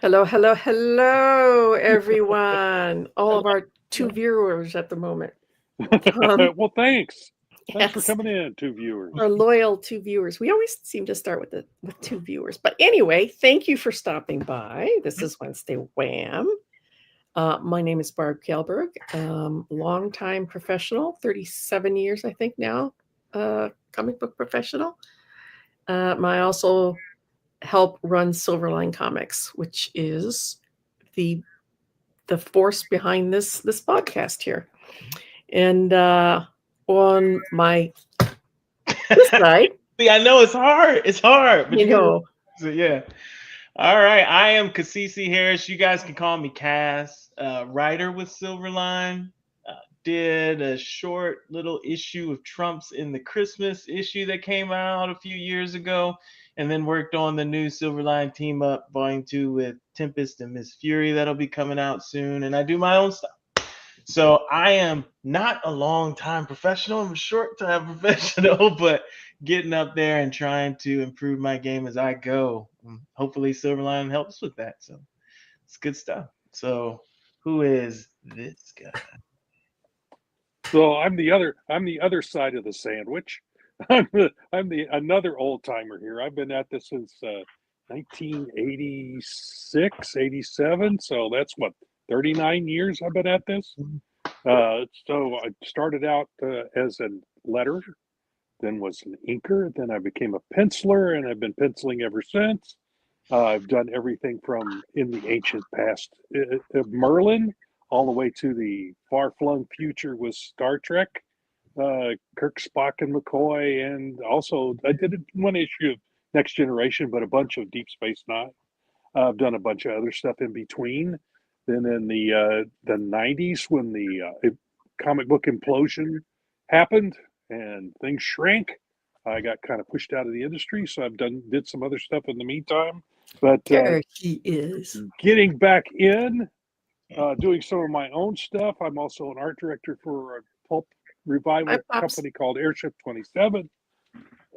Hello, hello, hello, everyone. All of our two viewers at the moment. Well, thanks. Thanks for Yes, coming in, two viewers. our loyal two viewers. We always seem to start with two viewers. But anyway, thank you for stopping by. This is Wednesday Wham. My name is Barb Kjellberg, longtime professional, 37 years, I think now, comic book professional. I also help run Silverline Comics, which is the force behind this podcast here. And on my this side, See, I know it's hard. It's hard, but you know, yeah. All right, I am Kasisi Harris. You guys can call me Cass. Writer with Silverline. Did a short little issue of Trump's in the Christmas issue that came out a few years ago, and then worked on the new Silverline Team Up Volume 2 with Tempest and Miss Fury that'll be coming out soon. And I do my own stuff. So I am not a long time professional. I'm a short time professional, but getting up there and trying to improve my game as I go. Hopefully Silverline helps with that. So it's good stuff. So who is this guy? So I'm the other side of the sandwich. I'm the another old timer here. I've been at this since 1986, 87. So that's what 39 years I've been at this. So I started out as a letterer, then was an inker, then I became a penciler, and I've been penciling ever since. I've done everything from in the ancient past of Merlin all the way to the far-flung future with Star Trek, Kirk, Spock, and McCoy, and also I did one issue of Next Generation, but a bunch of Deep Space Nine. I've done a bunch of other stuff in between. Then in the 90s, when the comic book implosion happened and things shrank, I got kind of pushed out of the industry. So I've did some other stuff in the meantime. But there he is. Getting back in, doing some of my own stuff. I'm also an art director for a pulp revival company called Airship 27.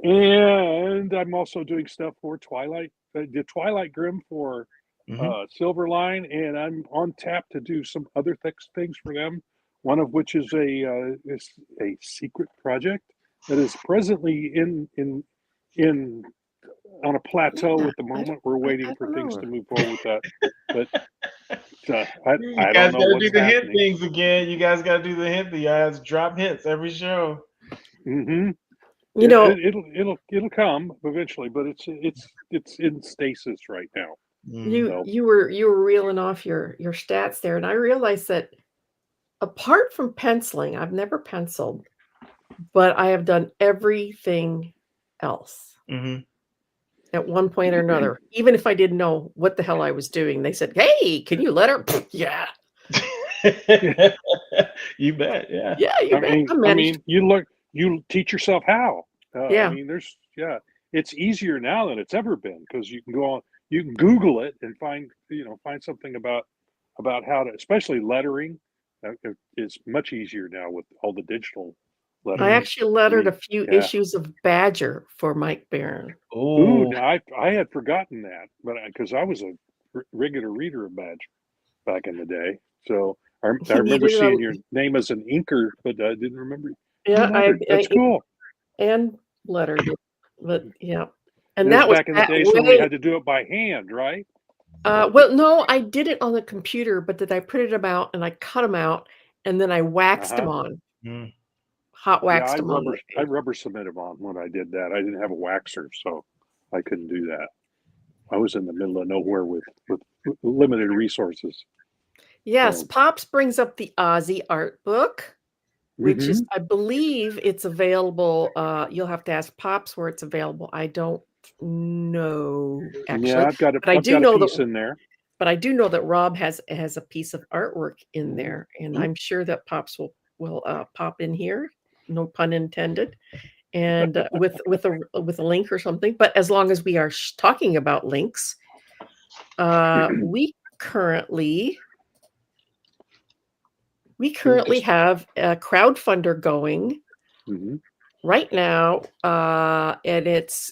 And I'm also doing stuff for Twilight. I did Twilight Grim for Silverline, and I'm on tap to do some other things for them. One of which is a secret project that is presently in on a plateau at the moment. We're waiting for things to move forward with that. But I don't know what's do the happening. hint things again. You guys got to do the hint. You guys drop hints every show. Mm-hmm. You know, it'll come eventually, but it's in stasis right now. You were reeling off your stats there, and I realized that apart from penciling, I've never penciled, but I have done everything else. At one point or another, even if I didn't know what the hell I was doing, they said, "Hey, can you letter?" Yeah. You bet. Yeah. Yeah, you bet. I mean, you teach yourself how. Yeah. I mean, it's easier now than it's ever been because you can go on, you can Google it and find something about how to, especially lettering, is much easier now with all the digital lettering. I actually lettered a few issues of Badger for Mike Barron. Ooh, I had forgotten that, but because I was a regular reader of Badger back in the day, so I remember seeing your name as an inker, but I didn't remember. Yeah, that's cool. And lettered it, but yeah, and that that was back in the days when we had to do it by hand, right? Well, no, I did it on the computer, but then I printed them out and I cut them out, and then I waxed them on. Hot waxed them on. I rubber cemented them on when I did that. I didn't have a waxer, so I couldn't do that. I was in the middle of nowhere with limited resources. Yes, Pops brings up the Aussie art book, which is, I believe it's available. You'll have to ask Pops where it's available. I don't know, actually. Yeah, I've got a piece in there. But I do know that Rob has a piece of artwork in there, and I'm sure that Pops will pop in here, no pun intended, and with a link or something. But as long as we are talking about links, we currently have a crowdfunder going right now, and it's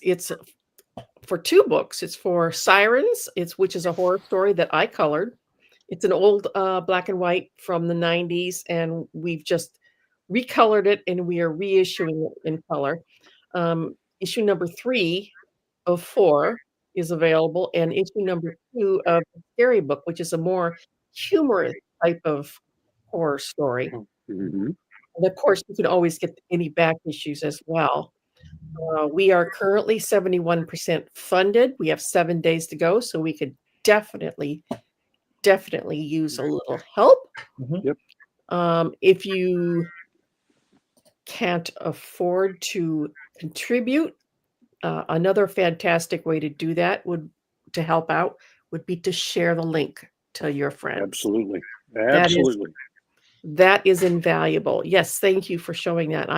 for 2 books. It's for Sirens, which is a horror story that I colored. It's an old black and white from the 90s, and we've just recolored it, and we are reissuing it in color. Issue number 3 of 4 is available, and issue number 2 of the Scary Book, which is a more humorous type of horror story. Mm-hmm. And of course, you can always get any back issues as well. We are currently 71% funded. We have 7 days to go, so we could definitely use a little help. Yep. If you can't afford to contribute, another fantastic way to do that to help out would be to share the link to your friends. Absolutely. Absolutely. That is invaluable. Yes, thank you for showing that.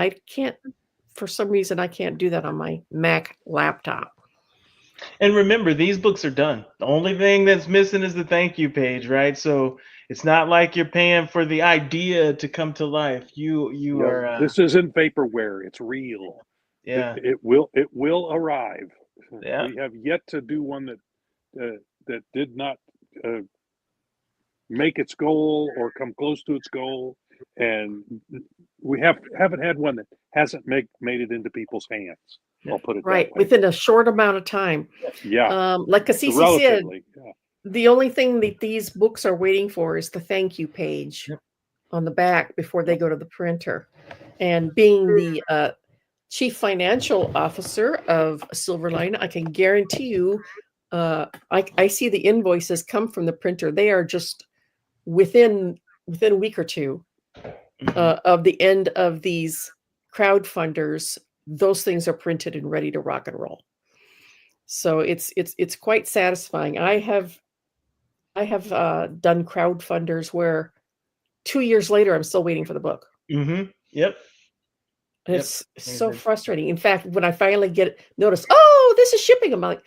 For some reason, I can't do that on my Mac laptop. And remember, these books are done. The only thing that's missing is the thank you page, right? So it's not like you're paying for the idea to come to life. You are. This isn't vaporware. It's real. Yeah. It will arrive. Yeah. We have yet to do one that did not make its goal or come close to its goal, and we haven't had one that hasn't made it into people's hands. I'll put it right that way. within a short amount of time. Yeah. Like Cassisi said, the only thing that these books are waiting for is the thank you page on the back before they go to the printer. And being the chief financial officer of Silverline, I can guarantee you, I see the invoices come from the printer. They are just within a week or two of the end of these crowdfunders. Those things are printed and ready to rock and roll. So it's quite satisfying. I have done crowdfunders where 2 years later I'm still waiting for the book. Mm-hmm. Yep. It's so frustrating. In fact, when I finally notice, oh, this is shipping, I'm like,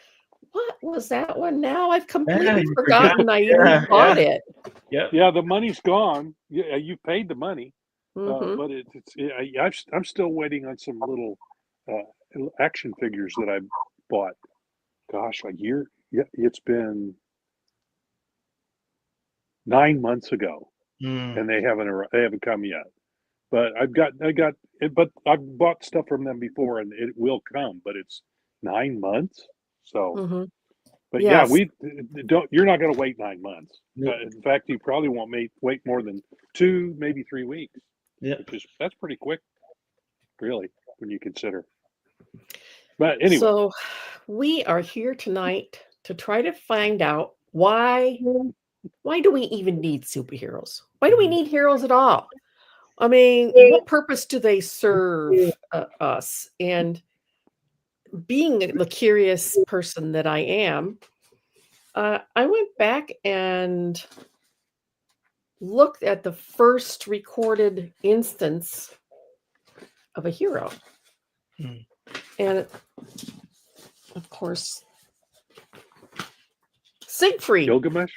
what was that one? Now I've completely forgotten I even bought it. Yeah, the money's gone. Yeah, you paid the money, but I'm still waiting on some little action figures that I bought. Gosh, a year. Yeah, it's been 9 months ago, and they haven't come yet. But but I've bought stuff from them before, and it will come. But it's 9 months, so. But yes. You're not going to wait 9 months. In fact, you probably won't wait more than 2, maybe 3 weeks. Yeah, that's pretty quick, really, when you consider. But anyway, so we are here tonight to try to find out why do we even need superheroes? Why do we need heroes at all? I mean, what purpose do they serve us? And being the curious person that I am, I went back and looked at the first recorded instance of a hero. And of course, Siegfried. Gilgamesh?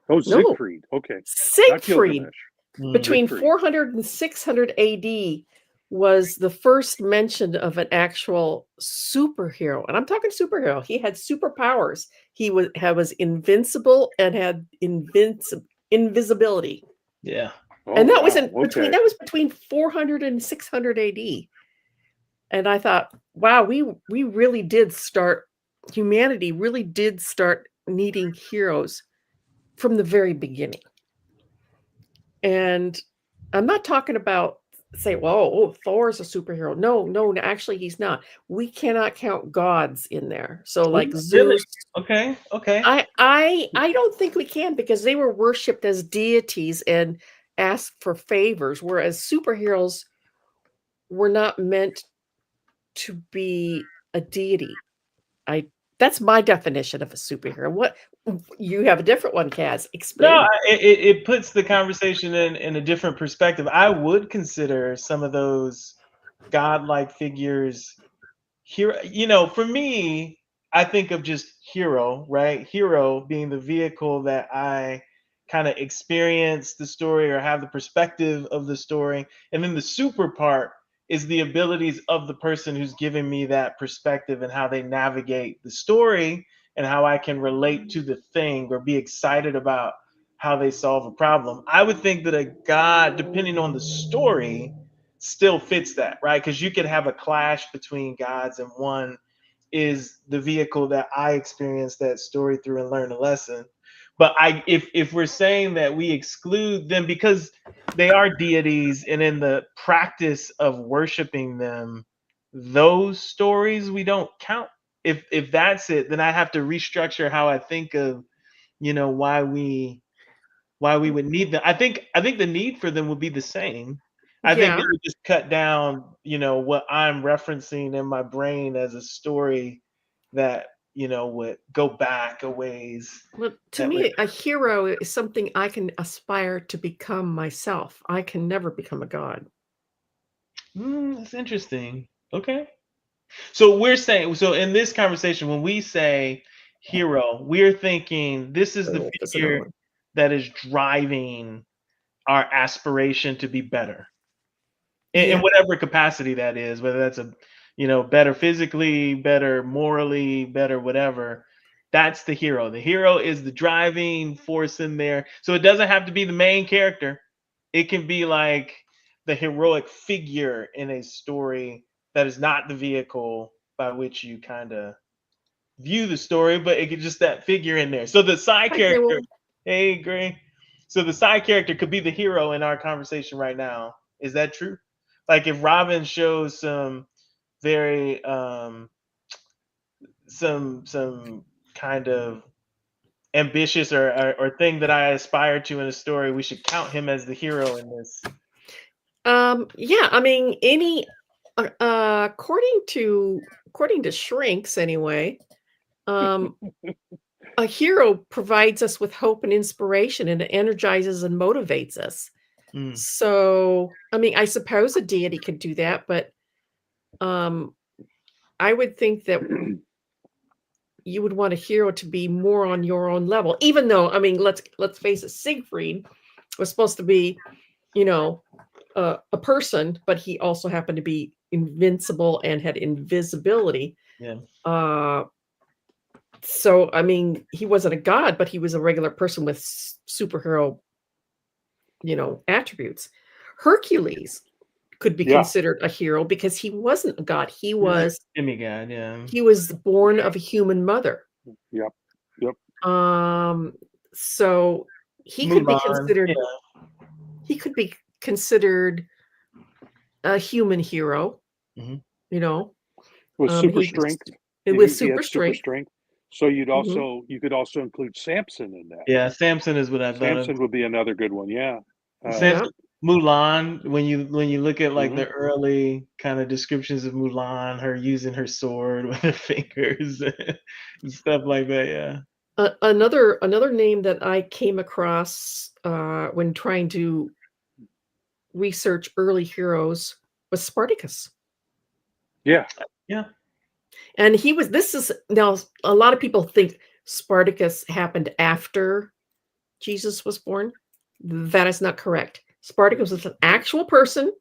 Oh, Siegfried. No. Okay. Siegfried. Between 400 and 600 AD was the first mention of an actual superhero. And I'm talking superhero. He had superpowers. He was invincible and had invisibility. Yeah. And that was between 400 and 600 AD. And I thought, wow, humanity really did start needing heroes from the very beginning. And I'm not talking about Thor's a superhero. No, actually he's not. We cannot count gods in there. So like Zeus. Okay. I don't think we can, because they were worshipped as deities and asked for favors, whereas superheroes were not meant to be a deity. That's my definition of a superhero. What, you have a different one, Kaz? Explain. No, it puts the conversation in a different perspective. I would consider some of those godlike figures here. For me, I think of just hero, right? Hero being the vehicle that I kind of experience the story or have the perspective of the story, and then the super part is the abilities of the person who's giving me that perspective and how they navigate the story and how I can relate to the thing or be excited about how they solve a problem. I would think that a God, depending on the story, still fits that, right? Because you could have a clash between gods, and one is the vehicle that I experience that story through and learn a lesson. But if we're saying that we exclude them because they are deities, and in the practice of worshiping them, those stories we don't count. If that's it, then I have to restructure how I think of, why we would need them. I think the need for them would be the same. I think Yeah. they would just cut down, what I'm referencing in my brain as a story that, would go back a ways. Well, to That would me, a hero is something I can aspire to become myself. I can never become a god. that's interesting. Okay. So we're saying, so in this conversation, when we say hero, we're thinking this is the So that's another figure one. that is driving our aspiration to be better. In Yeah. whatever capacity that is, whether that's better physically, better morally, better whatever. That's the hero. The hero is the driving force in there. So it doesn't have to be the main character. It can be like the heroic figure in a story that is not the vehicle by which you kind of view the story, but it could just that figure in there. So the side Hi, character, Grable. hey Gray. So the side character could be the hero in our conversation right now. Is that true? Like if Robin shows some very some kind of ambitious or thing that I aspire to in a story, we should count him as the hero in this. Yeah, I mean, according to Shrinks anyway, um, a hero provides us with hope and inspiration, and it energizes and motivates us. Mm. So, I mean, I suppose a deity could do that, but I would think that you would want a hero to be more on your own level, even though, I mean, let's face it, Siegfried was supposed to be, a person, but he also happened to be invincible and had invisibility. Yeah. So, I mean, he wasn't a god, but he was a regular person with superhero, attributes. Hercules could be Yeah. considered a hero because he wasn't a god. He He's like was a demigod, yeah. he was born of a human mother. Yep. So he could be Mulan, considered yeah. he could be considered a human hero, Mhm. With super he strength. with He super had super strength. strength. So you Mhm. could also include Samson in that. Yeah, Samson is what I thought of. Samson would be another good one. Yeah. Samson, Yep. Mulan, when you look at like Mhm. the early kind of descriptions of Mulan, her using her sword with her fingers and stuff like that, yeah. Another name that I came across when trying to research early heroes was Spartacus. Yeah. Yeah. And this is now a lot of people think Spartacus happened after Jesus was born. That is not correct. Spartacus was an actual person.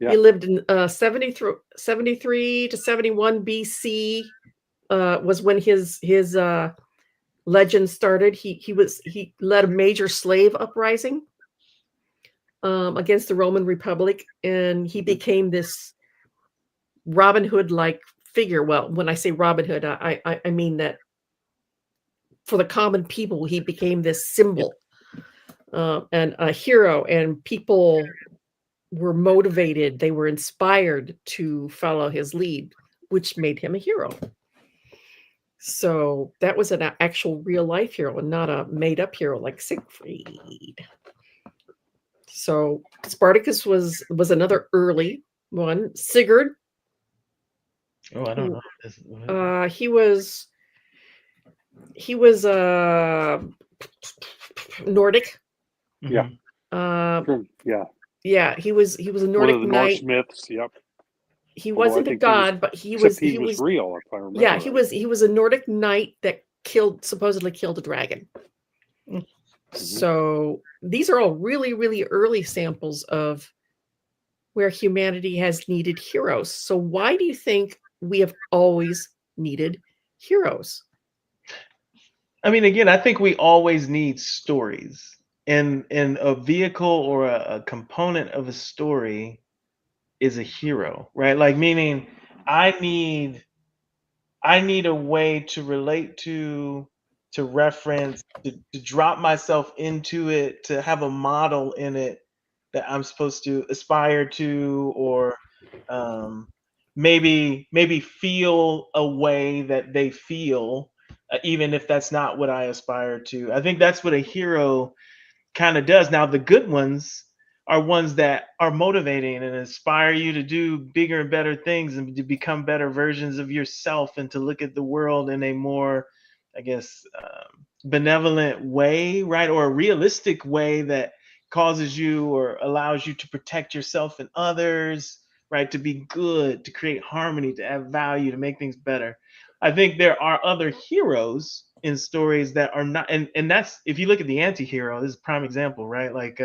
Yeah. He lived in 73 to 71 BC was when his legend started. He led a major slave uprising against the Roman Republic, and he became this Robin Hood like figure. Well, when I say Robin Hood, I mean that for the common people, he became this symbol and a hero, and people were motivated. They were inspired to follow his lead, which made him a hero. So that was an actual real life hero and not a made up hero like Siegfried. So Spartacus was another early one. Sigurd. Oh, I don't know this. He was Nordic. Yeah. Sure. Yeah. Yeah, he was a One Nordic of the Norse knight. myths. Yep. He Although I wasn't a think he was, god, but he except was he was real, if I remember. yeah, right. he was a Nordic knight that supposedly killed a dragon. Mm. So these are all really, really early samples of where humanity has needed heroes. So why do you think we have always needed heroes? I mean, again, I think we always need stories. And a vehicle or a component of a story is a hero, right? Like meaning I need I need a way to relate to reference, to drop myself into it, to have a model in it that I'm supposed to aspire to, or um, maybe feel a way that they feel, even if that's not what I aspire to. I think that's what a hero kind of does. Now, the good ones are ones that are motivating and inspire you to do bigger and better things and to become better versions of yourself and to look at the world in a more, I guess, benevolent way, right? Or a realistic way that causes you or allows you to protect yourself and others, right? To be good, to create harmony, to add value, to make things better. I think there are other heroes in stories that are not, and that's, if you look at the anti-hero, this is a prime example, right? Like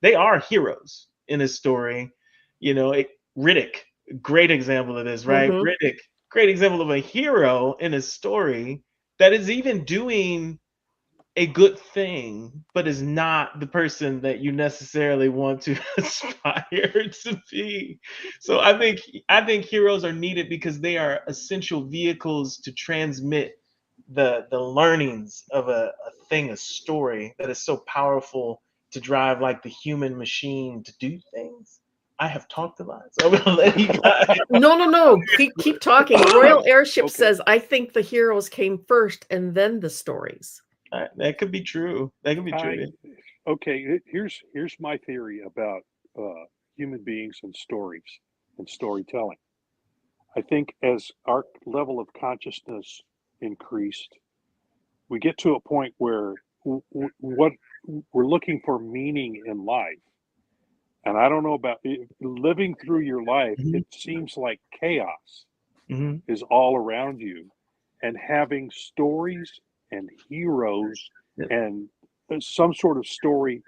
they are heroes in a story. You know, Riddick, great example of this, right? Mhm. Riddick, great example of a hero in a story that is even doing a good thing, but is not the person that you necessarily want to aspire to be. So I think heroes are needed because they are essential vehicles to transmit the learnings of a thing, a story that is so powerful to drive like the human machine to do things. I have talked a lot, so I'm gonna let you guys. No. Keep talking. Royal Airship Okay. says, I think the heroes came first and then the stories. That could be true. That could be true. I okay. Here's my theory about human beings and stories and storytelling. I think as our level of consciousness increased, we get to a point where what we're looking for meaning in life. And I don't know about living through your life, Mhm, it seems like chaos mhm. is all around you. And having stories and heroes Yeah. and some sort of story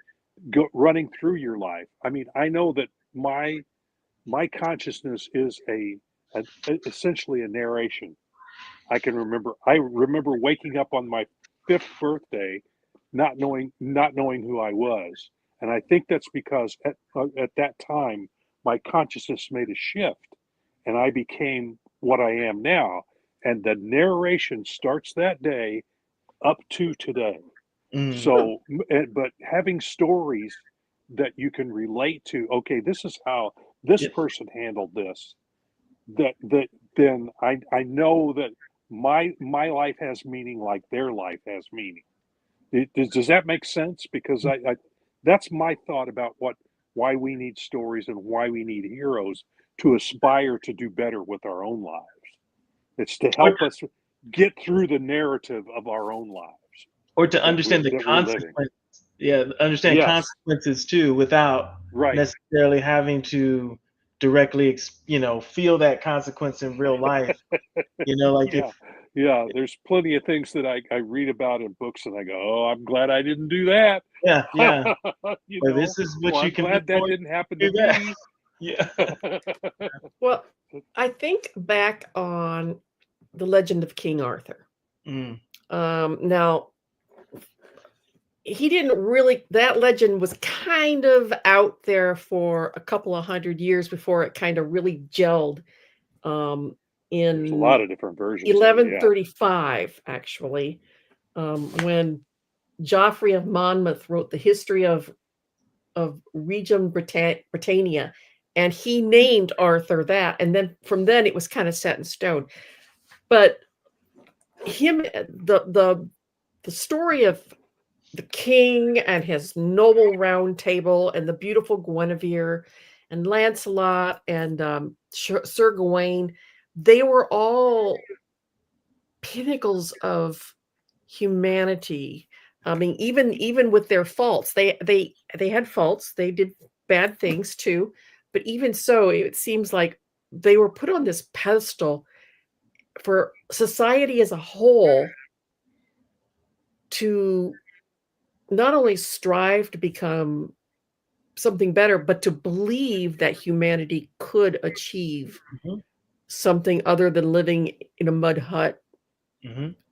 running through your life. I mean, I know that my consciousness is essentially a narration. I remember waking up on my fifth birthday, not knowing who I was, and I think that's because at that time my consciousness made a shift, and I became what I am now. And the narration starts that day up to today. Mm. So, but having stories that you can relate to, okay, this is how this Yeah. person handled this, that then I know that my life has meaning like their life has meaning. Does that make sense? Because I that's my thought about why we need stories and why we need heroes to aspire to do better with our own lives. It's to Or help us get through the narrative of our own lives or to understand the that we're living. consequences. Yeah, understand Yes, consequences too, without right. necessarily having to directly, feel that consequence in real life. Like Yeah, yeah. There's plenty of things that I read about in books, and I go, "Oh, I'm glad I didn't do that." yeah, yeah. You Or know, this is what or you I'm can be glad that doing didn't happen to to do that. me. Yeah. Well, I think back on the legend of King Arthur. Mm, Now, he didn't really, that legend was kind of out there for a couple of hundred years before it kind of really gelled There's a lot in of different versions of it. Yeah. 1135, actually, when Geoffrey of Monmouth wrote the history of Regum Britannia, and he named Arthur that, and then from then it was kind of set in stone. But the story of the king and his noble round table and the beautiful Guinevere and Lancelot and Sir Gawain, they were all pinnacles of humanity. I mean, even with their faults, they had faults. They did bad things too, but even so, it seems like they were put on this pedestal for society as a whole to not only strive to become something better, but to believe that humanity could achieve something other than living in a mud hut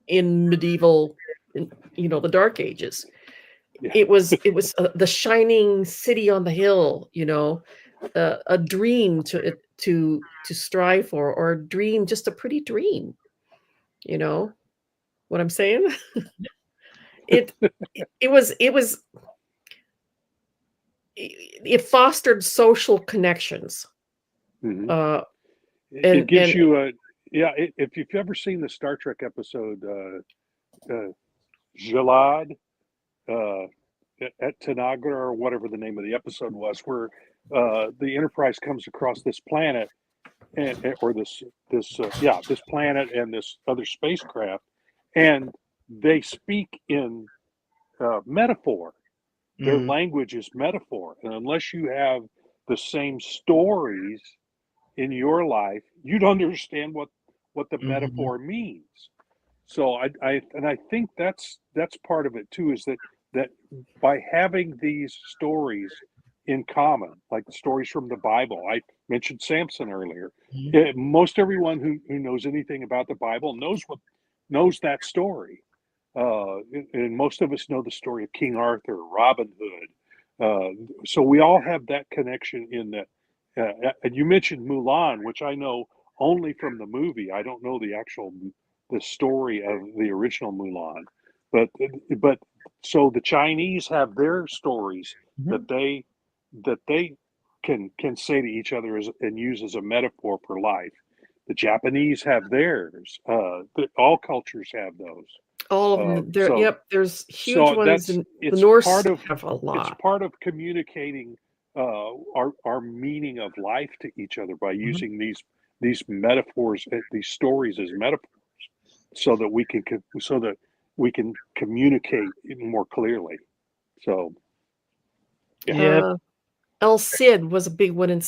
in medieval, the Dark Ages. Yeah. It was the shining city on the hill, a dream to strive for, or a dream, just a pretty dream. You know what I'm saying? It fostered social connections. It gives you a if you've ever seen the Star Trek episode Jalad at Tanagra, or whatever the name of the episode was, where the Enterprise comes across this planet or this planet and this other spacecraft, and they speak in metaphor. Their language is metaphor, and unless you have the same stories in your life, you don't understand what the metaphor means. So I think that's part of it too, is that by having these stories in common, like the stories from the Bible. I mentioned Samson earlier. Most everyone who knows anything about the Bible knows that story. And most of us know the story of King Arthur, Robin Hood. So we all have that connection in that. And you mentioned Mulan, which I know only from the movie. I don't know the story of the original Mulan, but so the Chinese have their stories that they can say to each other and use as a metaphor for life. The Japanese have theirs. All cultures have those. All of them. There's huge ones. The Norse have a lot. It's part of communicating our meaning of life to each other by using these metaphors, these stories as metaphors, so that we can communicate more clearly. So, El Cid was a big one in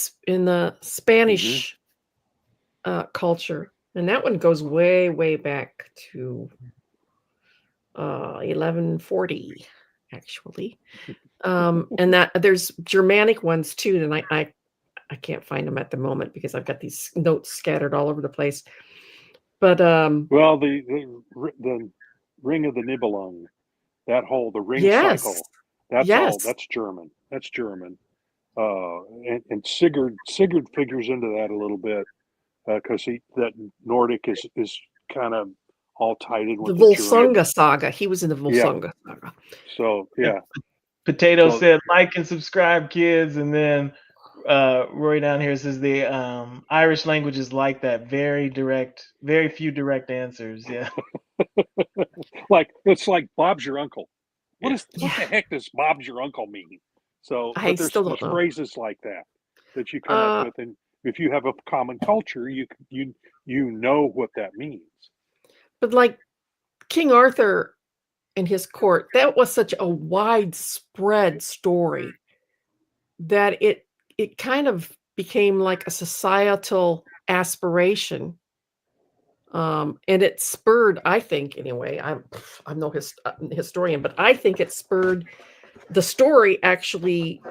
the Spanish culture, and that one goes way, way back to 1140, actually. And that there's Germanic ones too, and I can't find them at the moment because I've got these notes scattered all over the place. But well, the Ring of the Nibelung, the ring cycle, that's German. That's German. And Sigurd figures into that a little bit because that Nordic is kind of all tied in with the Volsunga saga. He was in the Volsunga saga. So Potato said, like and subscribe, kids. And then Roy down here says the Irish language is like that. Very few direct answers. Yeah. It's like Bob's your uncle. What the heck does Bob's your uncle mean? So there's phrases like that you come up with, and if you have a common culture, you know what that means. But like King Arthur and his court, that was such a widespread story that it kind of became like a societal aspiration. And it spurred, I think, anyway, I'm no historian, but I think it spurred the story, actually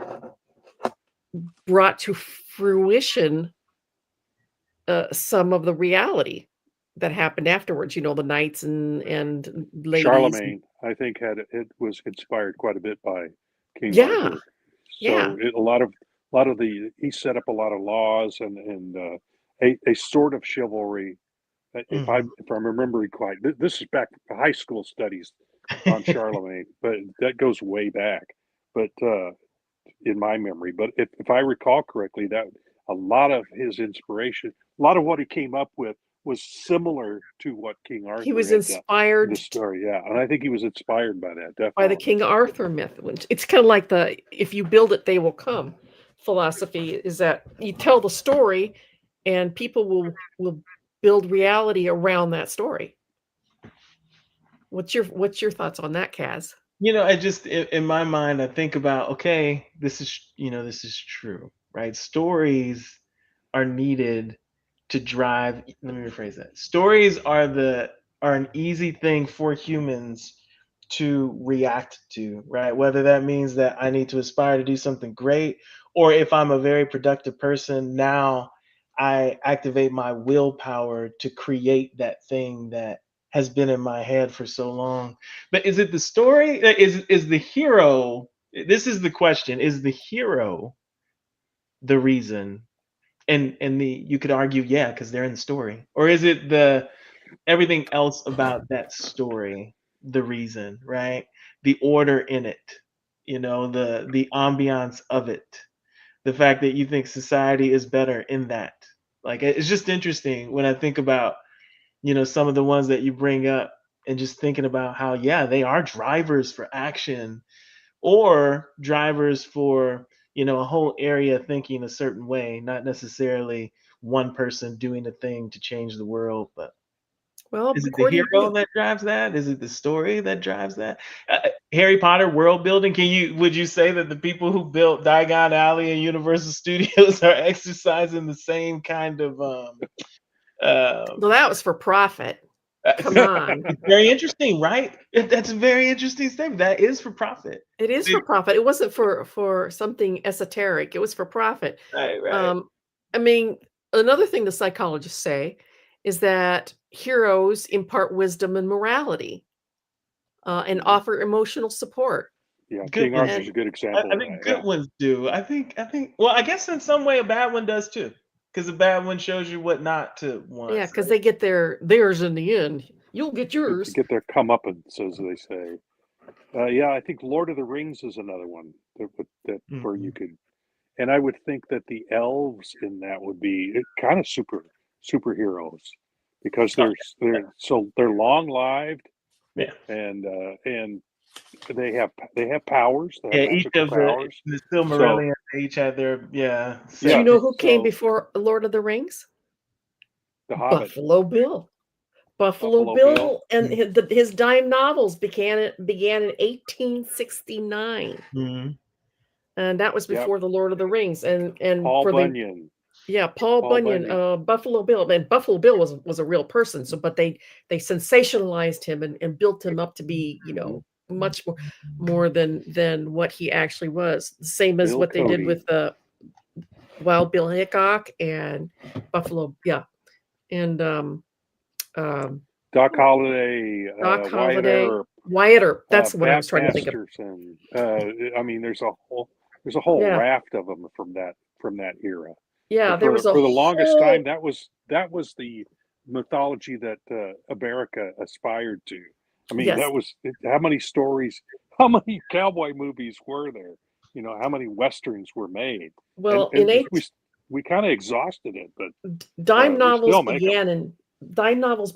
brought to fruition some of the reality that happened afterwards. The knights and ladies. Charlemagne, I think, it was inspired quite a bit by King Arthur. So a lot of he set up a lot of laws and a sort of chivalry. If I'm remembering quite, this is back to high school studies on Charlemagne, but that goes way back. But in my memory, but if I recall correctly, that a lot of his inspiration, a lot of what he came up with, was similar to what King Arthur. He was inspired. The story, and I think he was inspired by that. Definitely by the King Arthur myth. It's kind of like the "if you build it, they will come" philosophy. Is that you tell the story, and people will build reality around that story. What's your thoughts on that, Kaz? I just, in my mind, I think about, okay, this is true, right? Stories are needed to drive. Let me rephrase that. Stories are an easy thing for humans to react to, right? Whether that means that I need to aspire to do something great, or if I'm a very productive person, now I activate my willpower to create that thing that has been in my head for so long. But is it the story? Is the hero? This is the question: is the hero the reason? And the you could argue, yeah, because they're in the story, or is it the everything else about that story the reason, right? The order in it, the ambiance of it, the fact that you think society is better in that. Like it's just interesting when I think about, some of the ones that you bring up, and just thinking about how, yeah, they are drivers for action, or drivers for, a whole area thinking a certain way, not necessarily one person doing a thing to change the world. But Well, is it the according hero that drives that? Is it the story that drives that? Harry Potter world building. Would you say that the people who built Diagon Alley and Universal Studios are exercising the same kind of well, that was for profit. Come on. it's very interesting, right? That's a very interesting statement. That is for profit. It is for profit. It wasn't for something esoteric. It was for profit. Right. I mean, another thing the psychologists say is that heroes impart wisdom and morality, and offer emotional support. Yeah, Good King ones. Arthur's a good example I of think that. good ones do. I think. Well, I guess in some way a bad one does too, because a bad one shows you what not to want. Yeah, because they get theirs in the end. You'll get To yours. get their comeuppance, as they say. Yeah, I think Lord of the Rings is another one that where you could, and I would think that the elves in that would be kind of superheroes because they're long lived Yeah. and they have powers. They have Yeah, each magical of powers. the So Silmarillion, they each had their Do you yeah, know who came so before Lord of the Rings? the Hobbit, Buffalo Bill. Buffalo Buffalo Bill. Bill and his dime novels began in 1869, and that was Yep, before the Lord of the Rings. And Paul for the Bunyan. Paul Bunyan, Buffalo Bill, and Buffalo Bill was a real person. So, but they sensationalized him and built him up to be, much more than what he actually was. The same as Bill what they did Cody. with Wild Bill Hickok and Buffalo, and Doc Holliday, Doc Wyatt Holliday, Earp, Wyatt Earp. That's what I was Bat trying to think of. Masterson. I mean, there's a whole Yeah, raft of them from that era. yeah. But There was a for the longest time, whole. that was the mythology that America aspired to. I mean, Yes. that was how many stories, how many cowboy movies were there? How many westerns were made, and Well, in we kind of exhausted it, but dime we novels still make them.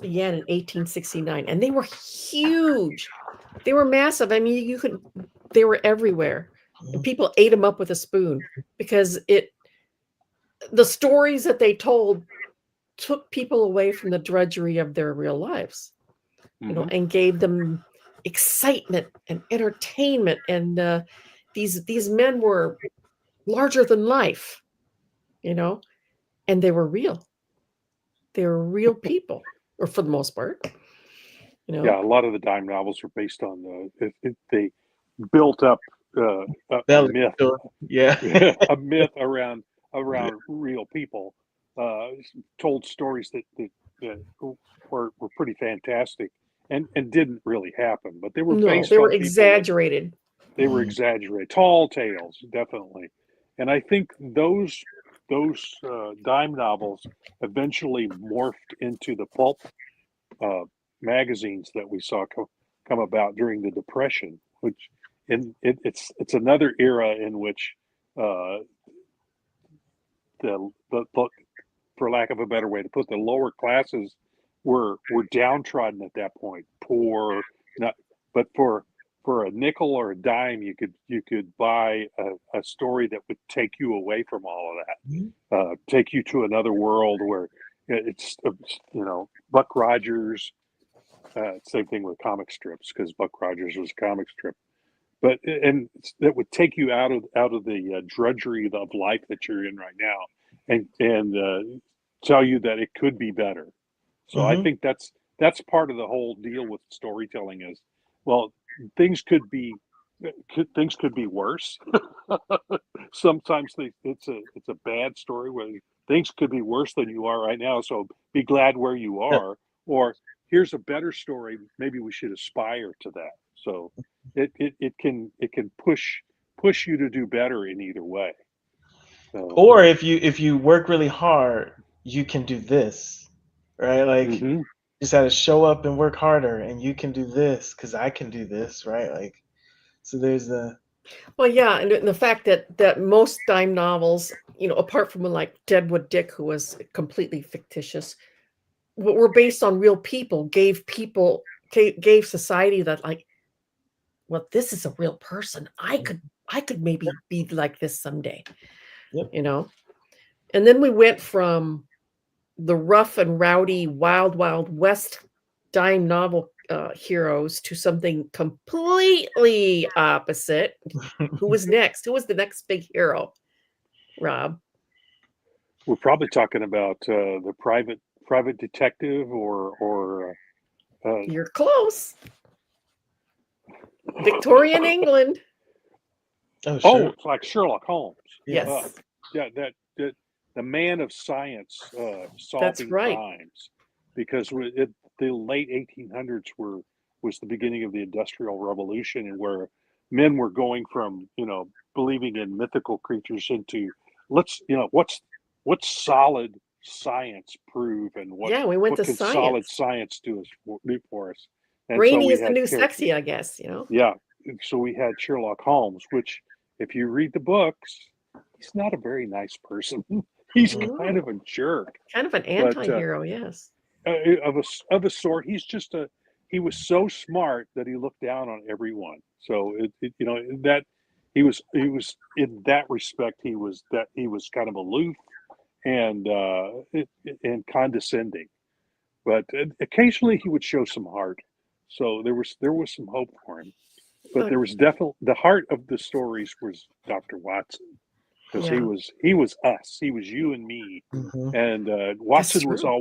began in 1869, and they were huge. They were massive. I mean, they were everywhere. And people ate them up with a spoon because the stories that they told took people away from the drudgery of their real lives, and gave them excitement and entertainment. And these men were larger than life, and they were real. They were real people, or for the most part. Yeah, a lot of the dime novels are based on they built up a Belly myth, story. Yeah. a myth around real people, uh, told stories that were pretty fantastic and didn't really happen, but they were No, based they were on people that exaggerated. they were exaggerated, tall tales, definitely. And I think those dime novels eventually morphed into the pulp uh, magazines that we saw come about during the Depression, which it's another era in which uh, the for lack of a better way to put, the lower classes were downtrodden at that point, poor, not, but for a nickel or a dime, you could buy a story that would take you away from all of that, take you to another world where it's Buck Rogers. Same thing with comic strips because Buck Rogers was a comic strip, but and that would take you out of the drudgery of life that you're in right now, and tell you that it could be better. So I think that's part of the whole deal with storytelling is Well, things could be things could be worse. Sometimes it's a bad story where things could be worse than you are right now. So be glad where you Yeah. are. Or here's a better story. Maybe we should aspire to that. So it can push you to do better in either way. So Or if you work really hard, you can do this, right? Like you hmm just had to show up and work harder, and you can do this because I can do this, right? Like so, there's the Well, yeah, and the fact that most dime novels, apart from like Deadwood Dick, who was completely fictitious, were based on real people, gave society that, like, well, this is a real person. I could maybe be like this someday, yep. you know. And then we went from the rough and rowdy, wild, wild west dime novel heroes to something completely opposite. Who was next? Who was the next big hero? Rob, we're probably talking about the private detective or you're close. Victorian England. Oh, oh, sure. it's like Sherlock Holmes. Yeah. Yes, Yeah, that the man of science that's solving right. crimes, because the late 1800s was the beginning of the Industrial Revolution, and where men were going from believing in mythical creatures into what's solid science prove, and Yeah, we went what to can solid science. science do for us. And so Brainy we is the had new characters. sexy, I guess. Yeah, so we had Sherlock Holmes, which, if you read the books, he's not a very nice person. He's kind Mm, of a jerk, kind of an but anti-hero, yes. of a sort, he was so smart that he looked down on everyone. So that he was in that respect, he was kind of aloof and and condescending, but occasionally he would show some heart. So there was some hope for him. But Uh, there was definitely the heart of the stories was Dr. Watson, because he yeah, was us. He was you and me, Hmm. and that's Watson was true.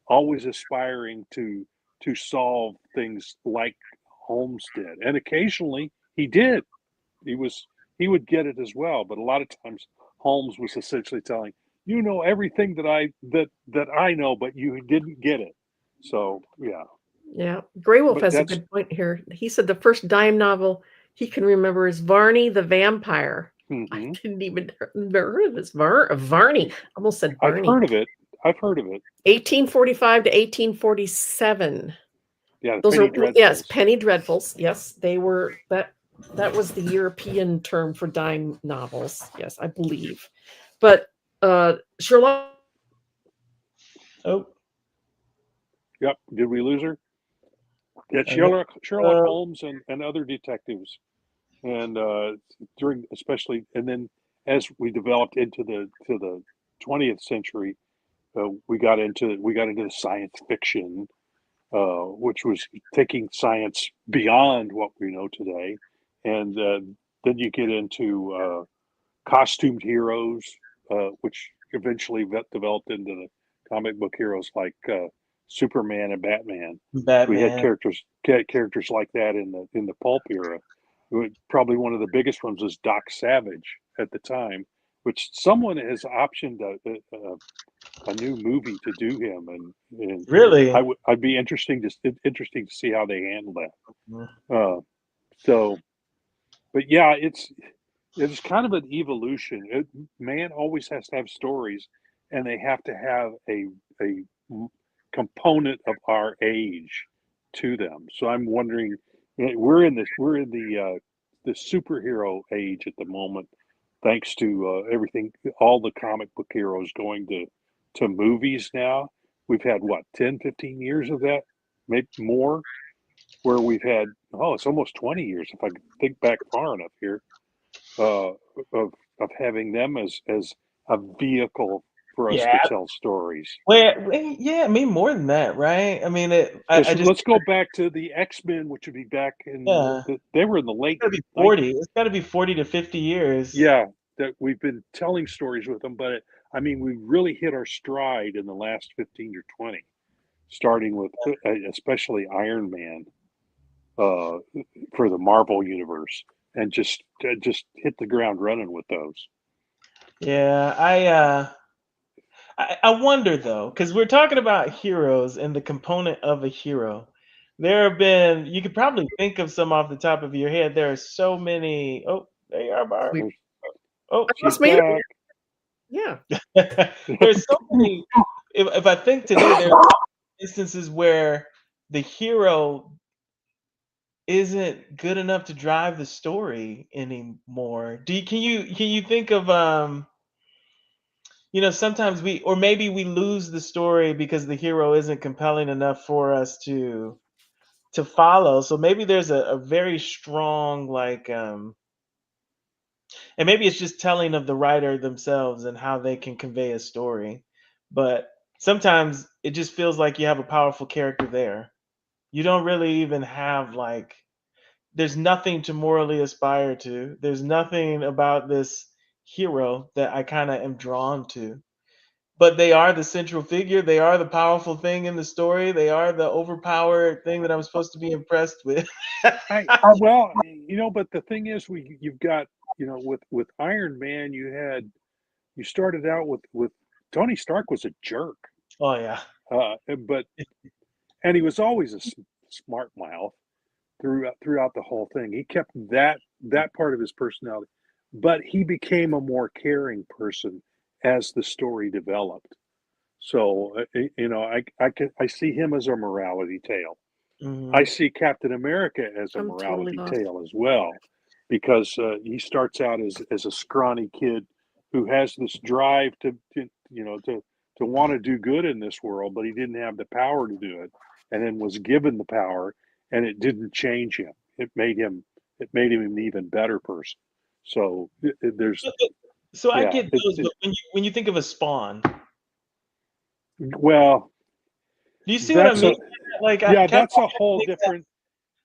always aspiring to solve things like Holmes did, and occasionally he did. He was he would get it as well, but a lot of times Holmes was essentially telling, everything that I know, but you didn't get it. So yeah, Yeah, Grey Wolf but has a that's good point here. He said the first dime novel he can remember is Varney the Vampire. I hmm didn't even never heard of this. Varney. Almost said I've Barney. heard of it. I've heard of it. 1845 to 1847. Yeah, the Those Penny are, yes, Dreadfuls. penny dreadfuls. Yes, they were that was the European term for dime novels. Yes, I believe. But Sherlock, Oh, Yep. Did we lose her? Yeah, I think. Sherlock Holmes and other detectives, and during especially, and then as we developed into the 20th century, we got into the science fiction, which was taking science beyond what we know today, and then you get into costumed heroes, which eventually developed into the comic book heroes like Superman and Batman. We had Batman. characters like that in the pulp era. Probably one of the biggest ones was Doc Savage at the time, which someone has optioned a new movie to do him, and Really? I'd be interesting to see how they handle Mhm. that. So, but yeah, it's kind of an evolution. Man always has to have stories, and they have to have a component of our age to them. So I'm wondering, we're in the superhero age at the moment, thanks to everything, all the comic book heroes going to movies now. We've had what, 10, 15 years of that, maybe more, where we've had, it's almost 20 years if I can think back far enough here, uh, of having them as a vehicle for us Yeah. to tell stories. Well, yeah. I mean, more than that, right? I mean, I Because just let's go back to the X-Men, which would be back in yeah. they were in the late It's gotta be 40. 90s. It's got to be 40 to 50 years. Yeah, that we've been telling stories with them, but I mean, we really hit our stride in the last 15 or 20, starting with especially Iron Man. for the Marvel universe, and just hit the ground running with those. Yeah, I wonder though, because we're talking about heroes and the component of a hero. There have been, you could probably think of some off the top of your head. There are so many. Oh, there you are, Barb. We, There's- Oh, I She's lost my internet. back. Yeah. there's so many. If I think today, there are instances where the hero isn't good enough to drive the story anymore. Can you think of sometimes or maybe we lose the story because the hero isn't compelling enough for us to follow. So maybe there's a very strong and maybe it's just telling of the writer themselves and how they can convey a story. But sometimes it just feels like you have a powerful character there. You don't really even have there's nothing to morally aspire to. There's nothing about this hero that I kind of am drawn to. But they are the central figure. They are the powerful thing in the story. They are the overpowered thing that I'm supposed to be impressed with. Well, but the thing is, you've got, with Iron Man, you started out with Tony Stark was a jerk, Oh yeah. but and he was always a smart mouth throughout the whole thing. He kept that part of his personality, but he became a more caring person as the story developed. So I see him as a morality tale. I Hmm. see Captain America as a I'm totally morality lost. tale as well, because he starts out as a scrawny kid who has this drive to want to do good in this world, but he didn't have the power to do it, and then was given the power, and it didn't change him. It made him an even better person. So there's So I yeah, get those, but when you think of a Spawn, well, do you see what I that's mean? a Like I yeah, kind that's a of whole think that. different.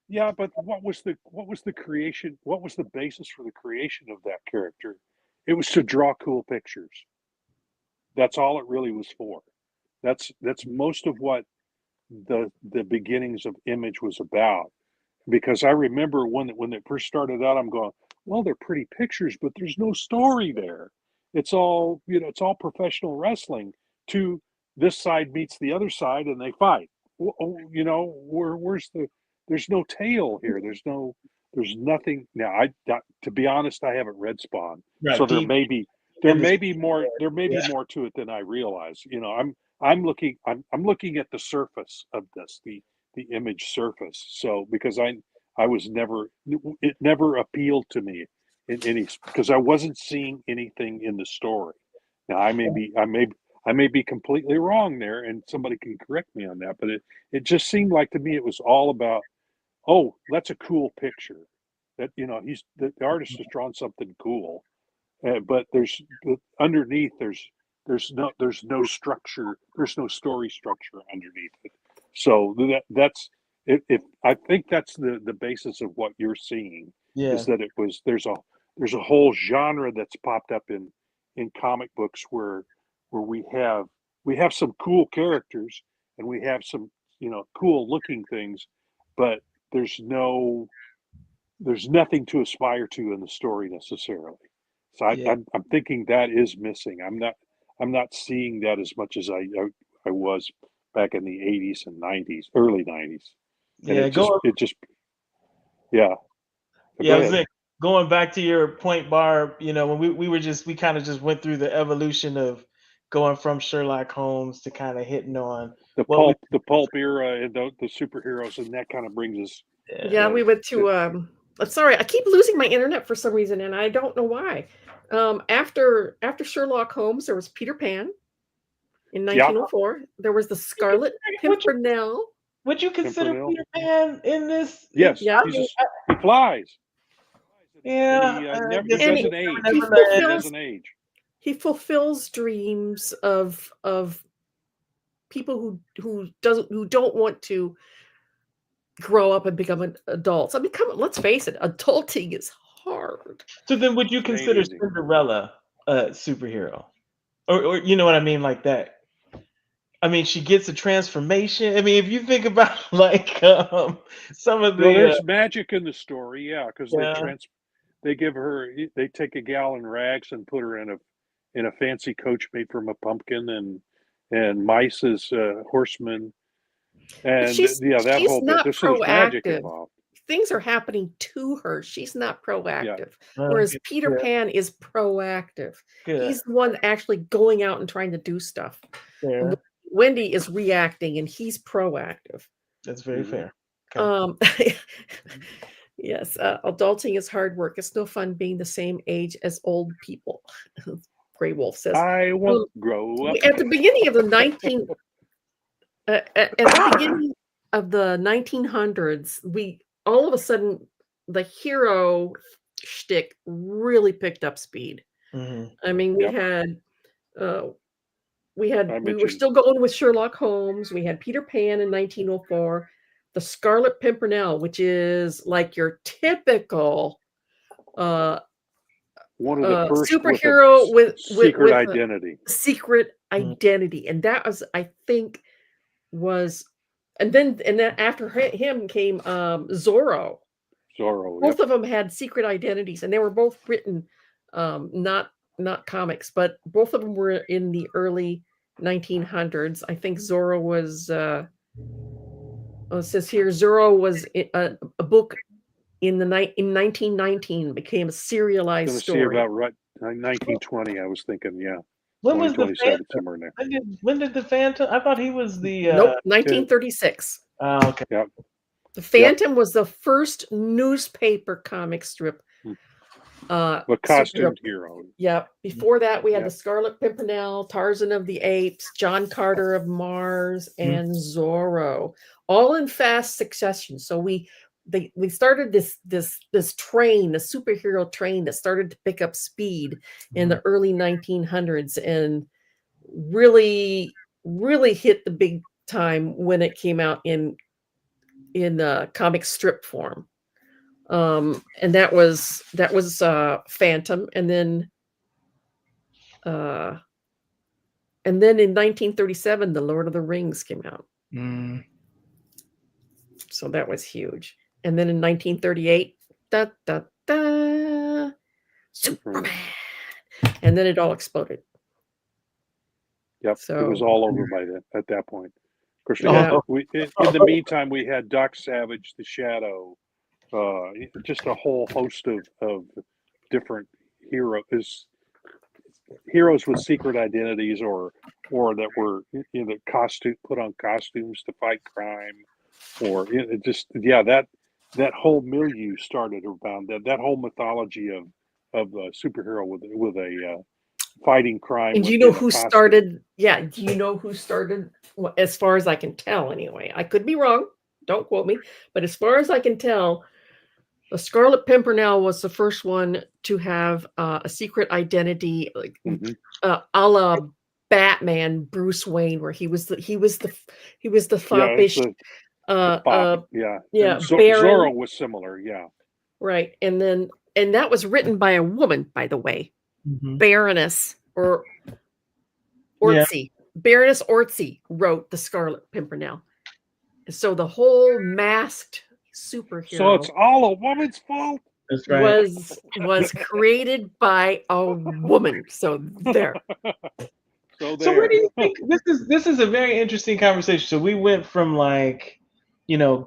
Yeah, but what was the creation? What was the basis for the creation of that character? It was to draw cool pictures. That's all it really was for. That's most of what the beginnings of Image was about. Because I remember when it first started out, I'm going, well, they're pretty pictures, but there's no story there. It's all professional wrestling. To this side meets the other side, and they fight. Where's the? There's no tale here. There's nothing. Now, to be honest, I haven't read Spawn, so Right, there deep may be there in the may be more there may be yeah. more to it than I realize. I'm looking at the surface of this, the Image surface. So because I was never it never appealed to me in any, because I wasn't seeing anything in the story. Now I may be completely wrong there, and somebody can correct me on that, but it just seemed like to me it was all about, oh, that's a cool picture, that the artist has drawn something cool, but underneath there's no structure, there's no story structure underneath it. So that's if I think that's the basis of what you're seeing, is Yeah. that there's a whole genre that's popped up in comic books, where we have some cool characters, and we have some cool looking things, but there's no there's nothing to aspire to in the story necessarily. So Yeah. I'm thinking that is missing. I'm not seeing that as much as I was back in the 80s and 90s, early 90s, and Yeah. yeah. Yeah, Go I was ahead. saying, going back to your point, Barb, when we kind of just went through the evolution of going from Sherlock Holmes to kind of hitting on The what we pulp the pulp era, and the superheroes, and that kind of brings us. yeah. Yeah, we went to I'm sorry, I keep losing my internet for some reason, and I don't know why. After Sherlock Holmes, there was Peter Pan in Yeah, 1904. There was the You Scarlet consider- Would you Pimpernel. would you consider Pimpernel. Peter Pan in this? Yes, Yeah, he flies, and Yeah, he I never guess and doesn't age. he He fulfills doesn't age. he fulfills dreams of people who don't want to grow up and become adults. I mean, come on, let's face it, adulting is hard. So then, would you It ain't consider easy. Cinderella a superhero, or you know what I mean, like that? I mean, she gets a transformation. I mean, if you think about like some of Well, the there's magic in the story, yeah, because yeah, they give her they take a gal in rags and put her in a fancy coach made from a pumpkin and mice as horsemen, But and yeah, that she's whole bit. not There's magic proactive. involved. Things are happening to her. She's not Yeah, proactive. uh, Whereas Peter good, Pan is proactive. good, He's the one actually going out and trying to do stuff. And fair. Wendy is reacting and he's proactive. That's very hmm fair. Okay. Yes, adulting is hard work. It's no fun being the same age as old people. Gray Wolf says. I won't grow up. At the beginning of the at the beginning of the 1900s, we all of a sudden the hero shtick really picked up speed. Mhm. I mean, Yep, uh, we were mentioned still going with Sherlock Holmes. We had Peter Pan in 1904, the Scarlet Pimpernel, which is like your typical uh, one of the first with a superhero secret with a identity. secret Mm. identity, and that was, I think, was, and then after him came Zorro. Zorro, yep. Both of them had secret identities, and they were both written, not comics, but both of them were in the early 1900s. I think Zorro was. It says here Zorro was a book in 1919, became a serialized Gonna see story. about right 1920. I was thinking, yeah, When was the 2027 Phantom? somewhere in there. When did the Phantom? I thought he was the Nope, 1936. okay. Yep, The yep. Phantom was the first newspaper comic strip. The Superhero. costumed hero. Yeah. Before that, we had Yep. the Scarlet Pimpernel, Tarzan of the Apes, John Carter of Mars, and Zorro, all in fast succession. So we started this train, the superhero train that started to pick up speed in the early 1900s, and really hit the big time when it came out in comic strip form. And that was Phantom, and then in 1937 the Lord of the Rings came out. Mm. So that was huge. And then in 1938, da da da, Superman, and then it all exploded. Yep, So it was all over by then. At that point, of course, Yeah. in the meantime we had Doc Savage, the Shadow, just a whole host of different heroes with secret identities or that were put on costumes to fight crime, or that whole milieu started around that whole mythology of a superhero with a fighting crime And do you know within a who costume. started? Yeah, do you know who started? Well, as far as I can tell, anyway. I could be wrong. Don't quote me. But as far as I can tell, the Scarlet Pimpernel was the first one to have a secret identity, like a la Batman, Bruce Wayne, where he was the foppish, the fop, yeah. yeah, And Baron, Zorro was similar, yeah. right? And that was written by a woman, by the way, Baroness or Ortsy. Baroness Ortsy wrote the Scarlet Pimpernel. So the whole masked superhero. So it's all a woman's fault. That's right. Was created by a woman. So there. So where do you think this is a very interesting conversation? So we went from like,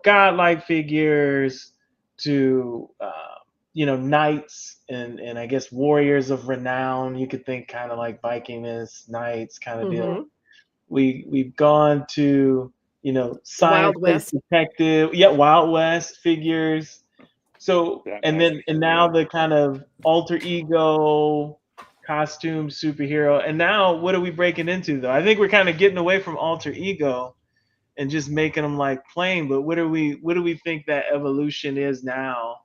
godlike figures to knights and I guess warriors of renown. You could think kind of like Vikings, knights kind of deal. We've gone to science Wild West detective, Wild West figures. So and now the kind of alter ego costume superhero. And now what are we breaking into though? I think we're kind of getting away from alter ego and just making them like plain. But what do we think that evolution is now?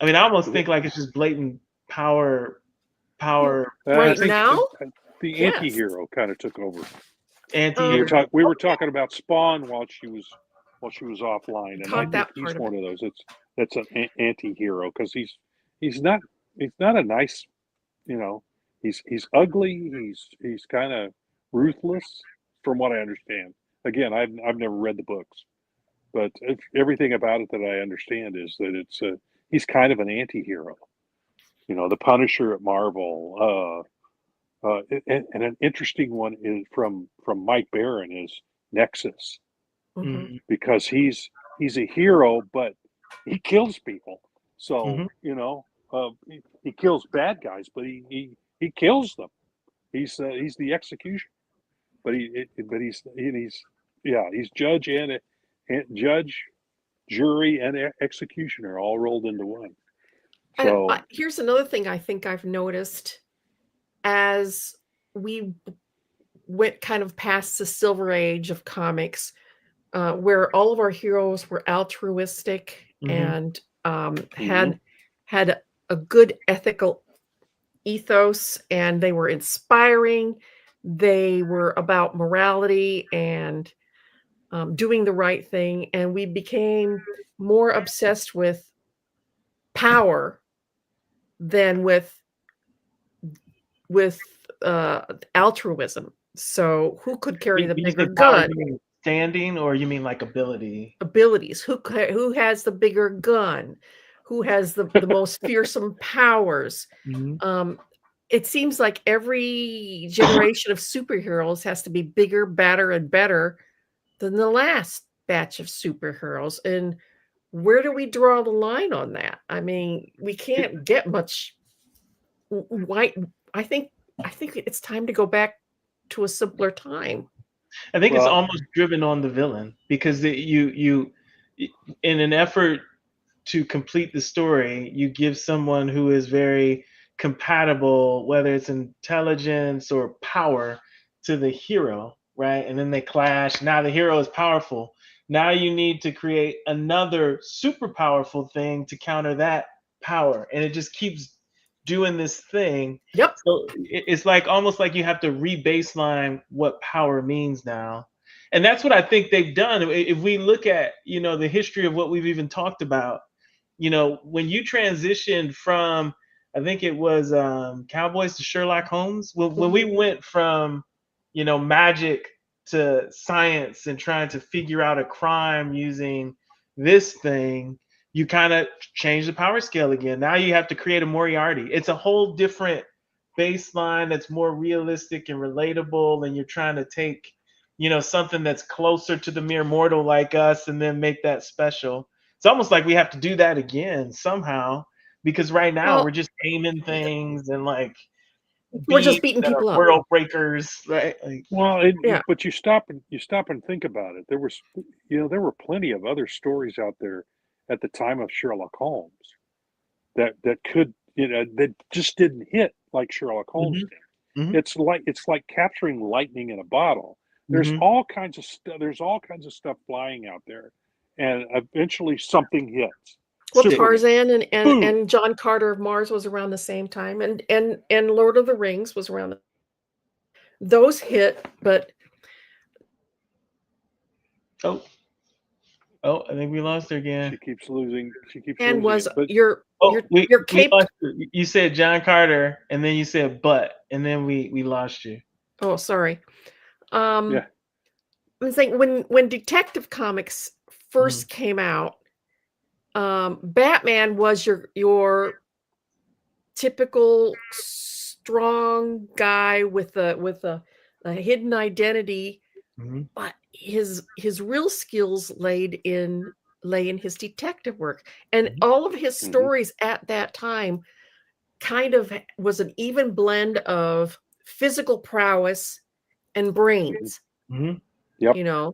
I mean, I almost think like it's just blatant power. right now. The anti-hero kind of took over. Anti-hero. We were talking about Spawn while she was offline, and I think he's one of those. That's an anti-hero because he's not a nice, he's ugly. He's kind of ruthless, from what I understand. Again, I've never read the books, but everything about it that I understand is that he's kind of an anti-hero. You know, the Punisher at Marvel. And an interesting one is from Mike Barron is Nexus, Mhm. because he's a hero, but he kills people. So Mhm. you know, he kills bad guys, but he kills them. He's the executioner, but he's yeah, he's judge and judge, jury, and executioner all rolled into one. So Here's another thing I think I've noticed as we went kind of past the silver age of comics, where all of our heroes were altruistic and had a good ethical ethos, and they were inspiring. They were about morality and doing the right thing, and we became more obsessed with power than with altruism. So who could carry the When you bigger say power, gun? you mean standing, or you mean like ability? Abilities. Who has the bigger gun? Who has the most fearsome powers? It seems like every generation of superheroes has to be bigger, badder, and better than the last batch of superheroes. And where do we draw the line on that? I mean, we can't get much. Why? I think it's time to go back to a simpler time. I think it's Well, almost driven on the villain, because you in an effort to complete the story, you give someone who is very compatible, whether it's intelligence or power, to the hero, right? And then they clash. Now the hero is powerful. Now you need to create another super powerful thing to counter that power. And it just keeps doing this thing. Yep. So it's like almost like you have to re-baseline what power means now. And that's what I think they've done. If we look at, the history of what we've even talked about, when you transitioned from, I think it was Cowboys to Sherlock Holmes, when we went from, magic to science and trying to figure out a crime using this thing, you kind of change the power scale again. Now you have to create a Moriarty. It's a whole different baseline that's more realistic and relatable, and you're trying to take, something that's closer to the mere mortal like us and then make that special. It's almost like we have to do that again somehow, because right now we're Well, just aiming things and like we're beings just beating that are people up. world breakers, right? Like, well, Yeah. but you stop and think about it. There were plenty of other stories out there at the time of Sherlock Holmes that could, that just didn't hit like Sherlock Holmes mhm, did. mhm, It's like capturing lightning in a bottle. There's mhm. all kinds of stuff. There's all kinds of stuff flying out there, and eventually something hits. Well, Superman, Tarzan and boom. John Carter of Mars was around the same time, and Lord of the Rings was around. Those hit, but Oh, I think we lost her again. She keeps losing. She keeps and losing was it. But your Oh, we cape. lost you. You said John Carter, and then you said but, and then we lost you. Oh, sorry. yeah, I'm saying when Detective Comics first came out, Batman was your typical strong guy with a hidden identity, Mhm, but his real skills lay in his detective work, and mhm, all of his hmm stories at that time kind of was an even blend of physical prowess and brains, mhm. yep. you know.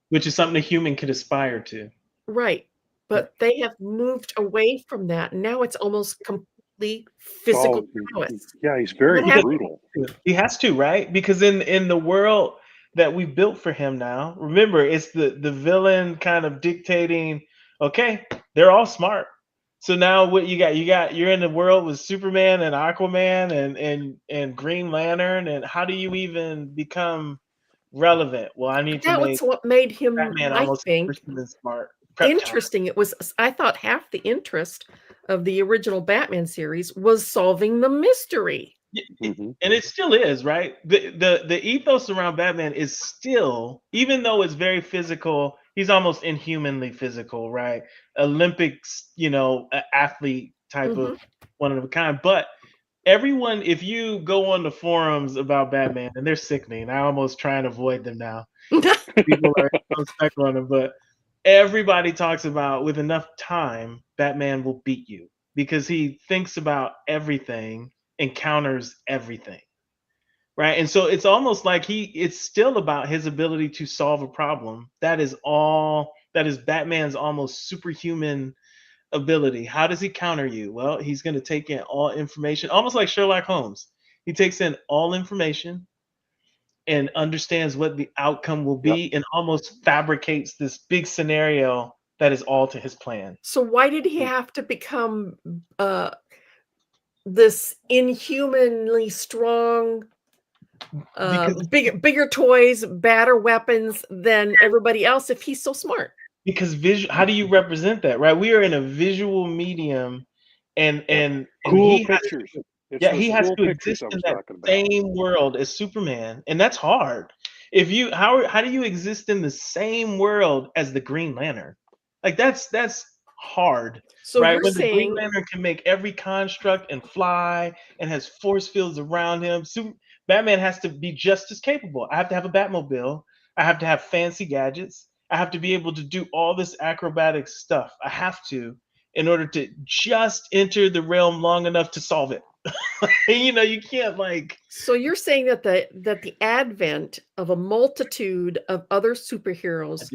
Which is something a human could aspire to. Right. Right. But they have moved away from that. Now it's almost completely Oh, physical prowess. yeah. He's very What He doesn't happened? brutal. have to. He has to, right? Because in the world that we built for him now, remember, it's the villain kind of dictating, okay, they're all smart. So now what you're in the world with Superman and Aquaman and Green Lantern, and how do you even become relevant? Well, I need to That was make what made him, Batman I almost think, superhuman smart. Prep time. interesting. It was, I thought half the interest of the original Batman series was solving the mystery. And it still is, right? The ethos around Batman is still, even though it's very physical, he's almost inhumanly physical, right? Olympics, athlete type of one of a kind. But everyone, if you go on the forums about Batman, and they're sickening, I almost try and avoid them now. People are so stuck on him, but everybody talks about with enough time, Batman will beat you because he thinks about everything, encounters everything, right? And so it's almost like it's still about his ability to solve a problem. That is all. That is Batman's almost superhuman ability. How does he counter you? Well, he's going to take in all information, almost like Sherlock Holmes. He takes in all information and understands what the outcome will Yep. be and almost fabricates this big scenario that is all to his plan. So why did he have to become this inhumanly strong, bigger toys, badder weapons than everybody else if he's so smart? Because how do you represent that, right? We are in a visual medium, and cool he pictures. he has to exist in that same world as Superman, and that's hard. If you how do you exist in the same world as the Green Lantern? Like that's hard, So right? you're When the Green saying Lantern can make every construct and fly and has force fields around him, Batman has to be just as capable. I have to have a Batmobile. I have to have fancy gadgets. I have to be able to do all this acrobatic stuff. I have to in order to just enter the realm long enough to solve it. You can't So you're saying that the advent of a multitude of other superheroes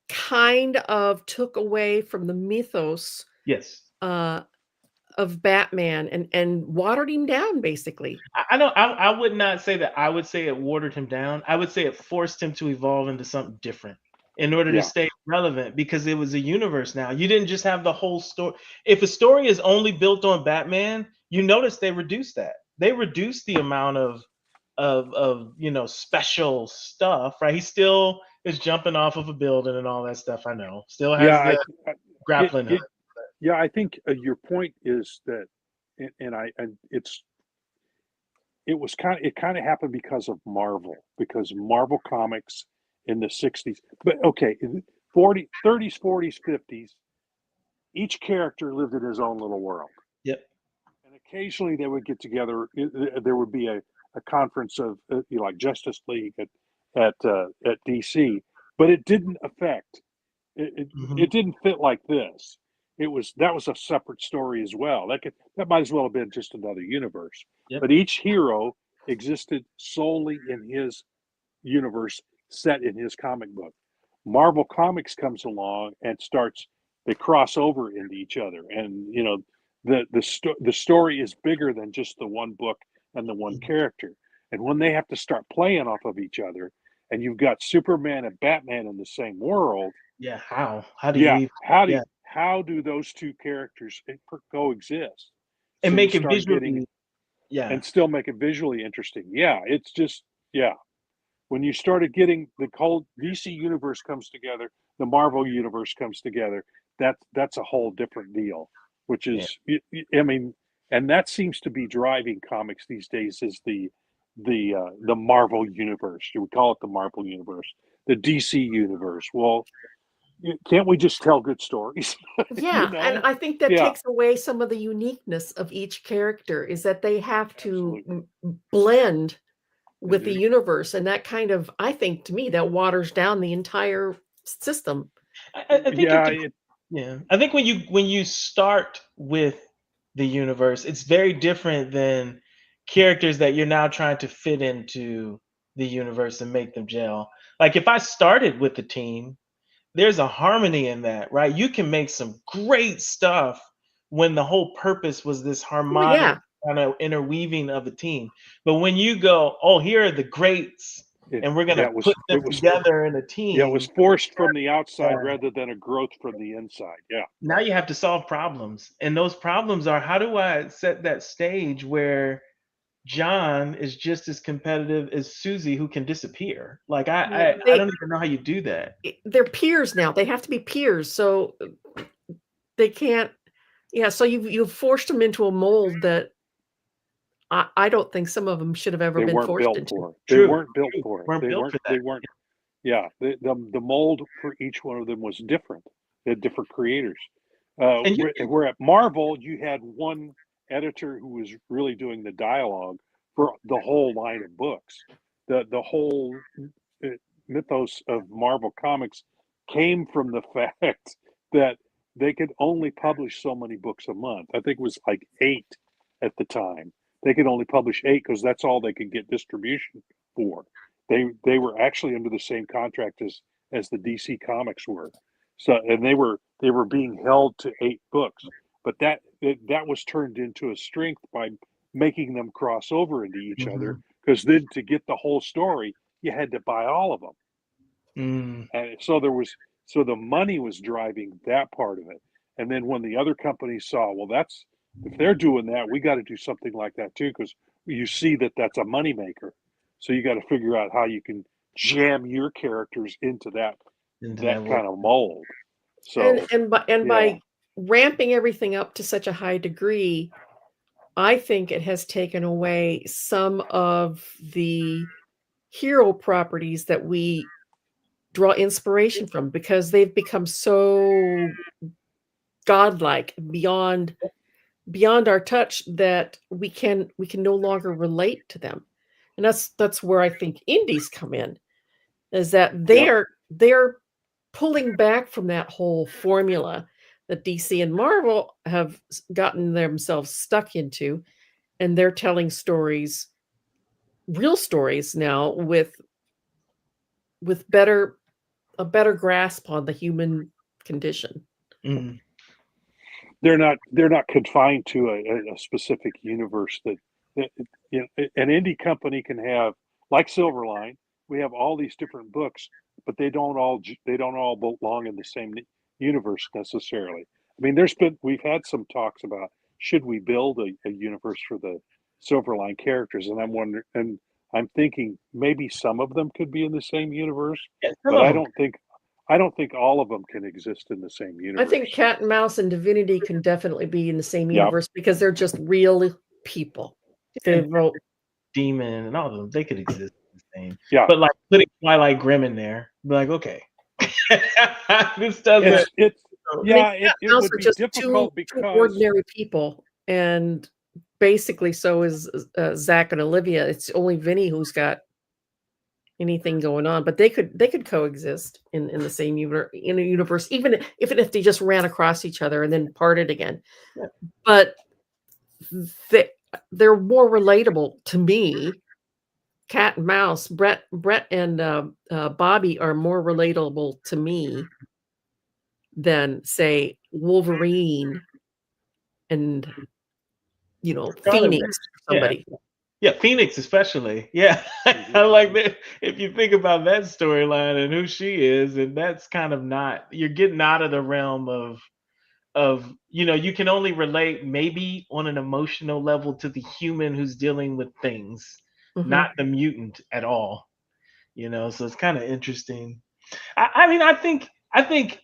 kind of took away from the mythos yes of Batman and watered him down, basically. I would not say that. I would say it watered him down. I would say it forced him to evolve into something different in order to stay relevant, because it was a universe now. You didn't just have the whole story. If a story is only built on Batman, you notice they reduced that. They reduced the amount of special stuff, right? He still is jumping off of a building and all that stuff. I know. Still has the grappling hook. Yeah, I think your point is that, it kind of happened because of Marvel, because Marvel Comics in the 60s. But okay, in 30s, 40s, 50s, each character lived in his own little world. Yep. And occasionally they would get together. There would be a conference of like Justice League at DC, but it didn't affect. It didn't fit like this. That was a separate story as well. That might as well have been just another universe. Yep. But each hero existed solely in his universe, set in his comic book. Marvel Comics comes along and they cross over into each other, and the story is bigger than just the one book and the one character. And when they have to start playing off of each other, and you've got Superman and Batman in the same world. Yeah, how do you how do those two characters coexist and make it visually and still make it visually interesting? It's just when you started getting the whole DC universe comes together, the Marvel universe comes together, that's a whole different deal, which is and that seems to be driving comics these days, is the Marvel universe. You would call it the Marvel universe, the DC universe. Well, can't we just tell good stories? Yeah, and I think that takes away some of the uniqueness of each character, is that they have to blend with the universe, and that kind of, I think, to me, that waters down the entire system. I think I think when you start with the universe, it's very different than characters that you're now trying to fit into the universe and make them gel. Like if I started with the team, there's a harmony in that, right? You can make some great stuff when the whole purpose was this harmonic kind of interweaving of a team. But when you go, oh, here are the greats, and we're going to put them together in a team. Yeah, it was forced from the outside rather than a growth from the inside. Yeah. Now you have to solve problems. And those problems are, how do I set that stage where John is just as competitive as Susie, who can disappear? Like I don't even know how you do that. They're peers now. They have to be peers, so they can't. Yeah, so you've forced them into a mold that I don't think some of them should have ever They been weren't forced built into. for it. They True. weren't built True. for it. Weren't built for They that. weren't. Yeah, the mold for each one of them was different. They had different creators. And you Where at Marvel, you had one editor who was really doing the dialogue for the whole line of books. The whole mythos of Marvel Comics came from the fact that they could only publish so many books a month. I think it was like 8 at the time. They could only publish 8 because that's all they could get distribution for. They were actually under the same contract as the DC Comics were. So, and they were being held to 8 books, but that was turned into a strength by making them cross over into each other, because then to get the whole story, you had to buy all of them. And so the money was driving that part of it. And then when the other companies saw, well, if they're doing that, we got to do something like that too, because you see that that's a moneymaker. So you got to figure out how you can jam your characters into that kind of mold. So by ramping everything up to such a high degree, I think it has taken away some of the hero properties that we draw inspiration from, because they've become so godlike, beyond our touch, that we can no longer relate to them. And that's where I think indies come in, is that they're pulling back from that whole formula that DC and Marvel have gotten themselves stuck into, and they're telling stories, real stories now, with a better grasp on the human condition. They're not confined to a specific universe. That an indie company can have, like Silverline. We have all these different books, but they don't all belong in the same universe necessarily. I mean, we've had some talks about, should we build a universe for the Silverline characters, and I'm thinking maybe some of them could be in the same universe, but I don't think all of them can exist in the same universe. I think Cat and Mouse and Divinity can definitely be in the same universe, because they're just real people. They wrote Demon and all of them, they could exist the same. Yeah. But like putting Twilight Grimm in there, be like, okay. This doesn't it would be just difficult two because ordinary people, and basically so is Zach and Olivia. It's only Vinny who's got anything going on, but they could coexist in the same universe, even if they just ran across each other and then parted again. Yeah. But they're more relatable to me. Cat and Mouse, Brett and Bobby are more relatable to me than, say, Wolverine and Phoenix or somebody. Yeah, Phoenix especially. Yeah, I like that. If you think about that storyline and who she is, and that's kind of you're getting out of the realm of you can only relate maybe on an emotional level to the human who's dealing with things, not the mutant at all. So it's kind of interesting. I mean, I think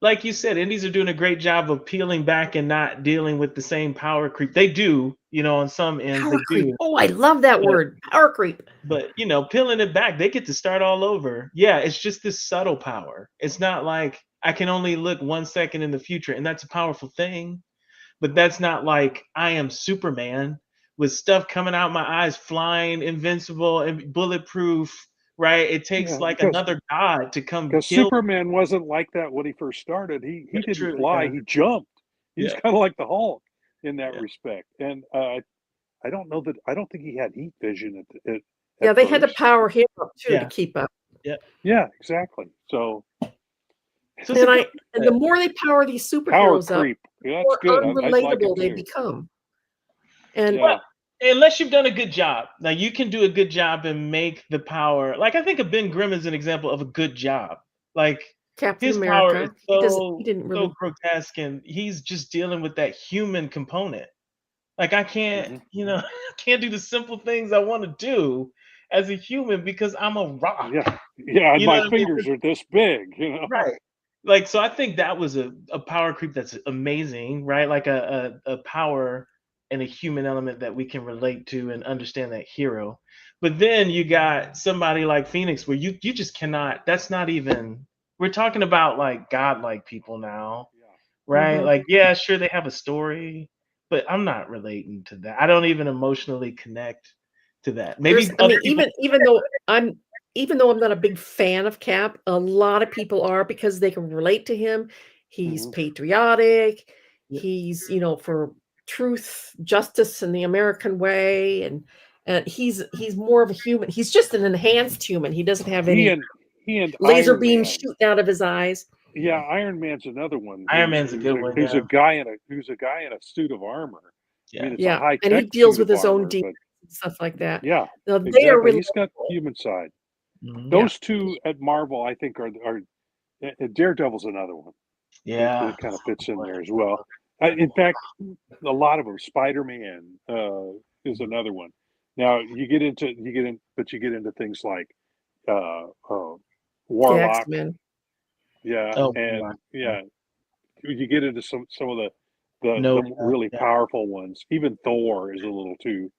like you said, indies are doing a great job of peeling back and not dealing with the same power creep. They do, on some ends. Power creep. Oh, I love that word, power creep. But peeling it back, they get to start all over. Yeah, it's just this subtle power. It's not like I can only look 1 second in the future, and that's a powerful thing. But that's not like I am Superman with stuff coming out my eyes, flying, invincible, and bulletproof. Right? It takes another god to come. Because Superman wasn't like that when he first started. He didn't fly. He jumped. He's kind of like the Hulk in that respect. And I don't think he had heat vision at they first. had to power him up too to keep up. Yeah, exactly. So and the more they power these superheroes power creep. up, the more unrelatable they become. And unless you've done a good job. Now you can do a good job and make the power. Like I think of Ben Grimm as an example of a good job. Like Captain his America, power is he didn't really so grotesque, and he's just dealing with that human component. Like I can't, can't do the simple things I want to do as a human because I'm a rock. Yeah. My fingers are this big, Right. Like, so I think that was a power creep that's amazing, right? Like a power and a human element that we can relate to and understand that hero. But then you got somebody like Phoenix where you just cannot, that's not even, we're talking about like godlike people now, right? Mhm. Like, yeah, sure, they have a story, but I'm not relating to that. I don't even emotionally connect to that. Maybe I other mean, people. even though I'm not a big fan of Cap, a lot of people are because they can relate to him. He's Mhm. patriotic. Yep. He's, for truth, justice, and the American way, and he's more of a human. He's just an enhanced human. He doesn't have He any and he and laser Iron beams Man. shooting out of his eyes. Yeah, Iron Man's another one. Iron Man's a good one, Who's yeah. a guy in a suit of armor. I mean, Yeah. it's a Yeah, high and he tech deals suit with of his own armor, demons but and stuff like that. yeah, Now they are exactly. He's got relatable. human side. Mhm. Yeah. Those two at Marvel, I think, are Daredevil's another one Yeah. that kind of fits in there as well. In fact, a lot of them. Spider-Man is another one. Now you get into things like uh, uh, The Warlock, X-Men. yeah, Oh, and wow. yeah, you get into some of No, the really yeah. powerful ones. Even Thor is a little too.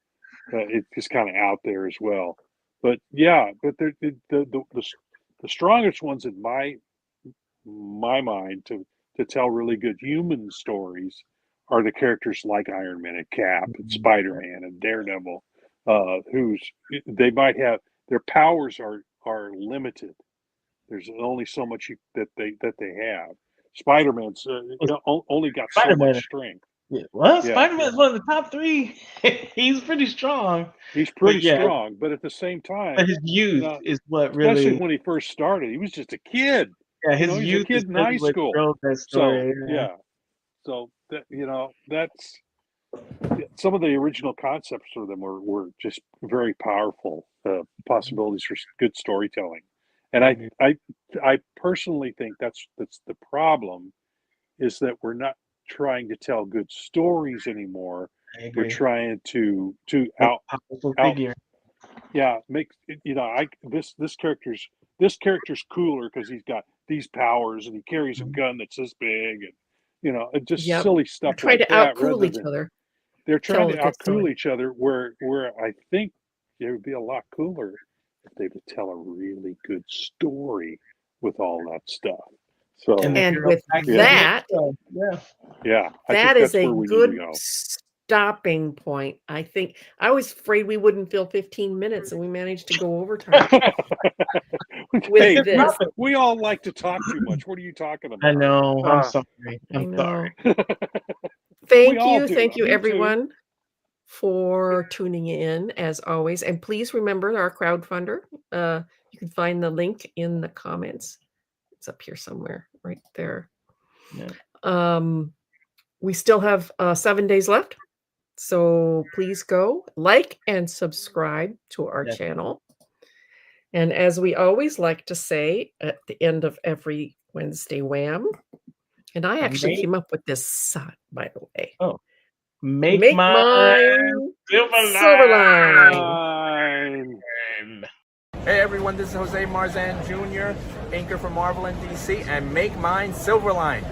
It's just kind of out there as well. But yeah, but the strongest ones in my mind to tell really good human stories are the characters like Iron Man and Cap and Mhm. Spider Man and Daredevil, who's they might have their powers are limited. There's only so much that they have. Spider Man's only got so Spider-Man. much strength. Yeah. Well, Yeah, Spider-Man's one of the top 3. He's pretty strong. he's pretty But yeah, strong, but at the same but time, his youth is what especially really, when he first started, he was just a kid. yeah, He his was a youth is kid in really high what school. drove that So story. Yeah. yeah, so that that's some of the original concepts for them were just very powerful possibilities for good storytelling. And Mhm. I personally think that's the problem is that we're not trying to tell good stories anymore. I We're agree. trying to Make a powerful out figure. yeah make I this character's cooler because he's got these powers and he carries a Mhm. gun that's this big and just Yep. silly They're stuff trying like to that out-cool rather each than other. they're trying Tell to a good outcool story. each other where I think it would be a lot cooler if they would tell a really good story with all that stuff. And So the And hero with back to yeah, that, himself. Yeah. yeah, I think that is that's a where we need to good go. stopping point. I think I was afraid we wouldn't fill 15 minutes, and we managed to go overtime with Hey, this. we all like to talk too much. What are you talking I about? know. I'm sorry. I I'm sorry. know. We all do. Thank you, Me too. everyone, for tuning in as always. And please remember our crowdfunder. You can find the link in the comments. It's up here somewhere, right there. Yeah. We still have 7 days left. So please go like and subscribe to our Yeah. channel. And as we always like to say at the end of every Wednesday Wham, and I actually came up with this song, by the way. Oh, make Make mine mine Silverline. Silverline. Hey everyone, this is Jose Marzan Jr., anchor for Marvel and DC, and make mine Silverline.